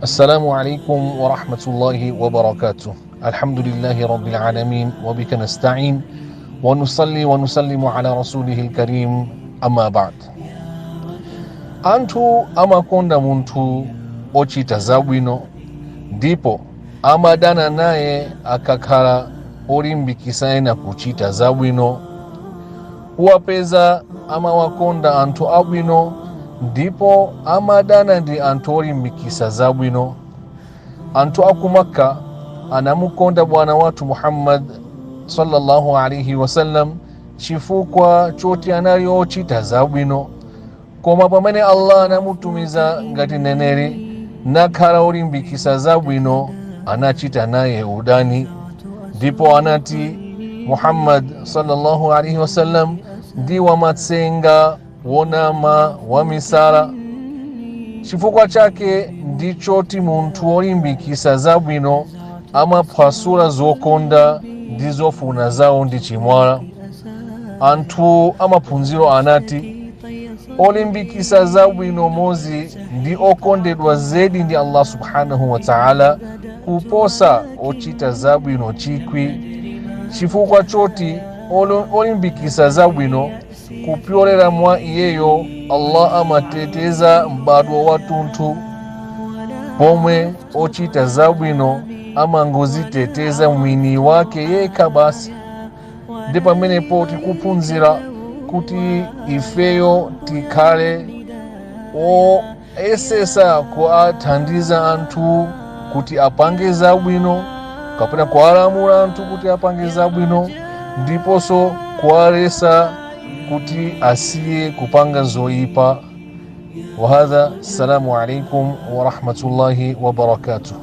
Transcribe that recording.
السلام عليكم ورحمة الله وبركاته. الحمد لله رب العالمين وبك نستعين ونصلي ونسلم على رسوله الكريم أما بعد. Antu amakonda muntu ochita zabwino ndipo amadana naye akakhala olimbikisa ena kuchita zabwino. Uwapeza amawakonda anthu abwino ndipo amadana ndi anthu olimbikisa zabwino. Anthu aku Makka anamukonda bwana wathu Muhammad sallallahu alaihi wasallam chifukwa choti anali ochita zabwino, koma pamene Allah anamutumiza ngati neneri nakhala olimbikisa zabwino anachita naye udani, ndipo anati Muhammad sallallahu alaihi wasallam ndi wamatsenga wonama wamisala. Chifukwa chake ndichoti munthu olimbikisa zabwino amaphwasula zokonda ndi zofuna zawo ndi chimwala. Anthu amaphunziro anati olimbikisa zabwino mozi ndi okondedwa zedi ndi Allah subhanahu wa ta'ala kuposa ochita zabwino chikwi. Chifukwa choti olimbikisa zabwino kupyolera mwa iyeyo Allah amateteza mbadwa watunthu, pomwe ochita zabwino amangoziteteza mwini wake yekha basi. Ndi pamenepo tikuphunzira kuti ifeyo tikhale oyesesa kuathandiza anthu kuti apange zabwino, kapena kuwalamula anthu kuti apange zabwino, ndiponso kuwalesa kuti asiye kupanga zoyipa. Wa hadha, assalamu alaikum wa rahmatullahi wa barakatuh.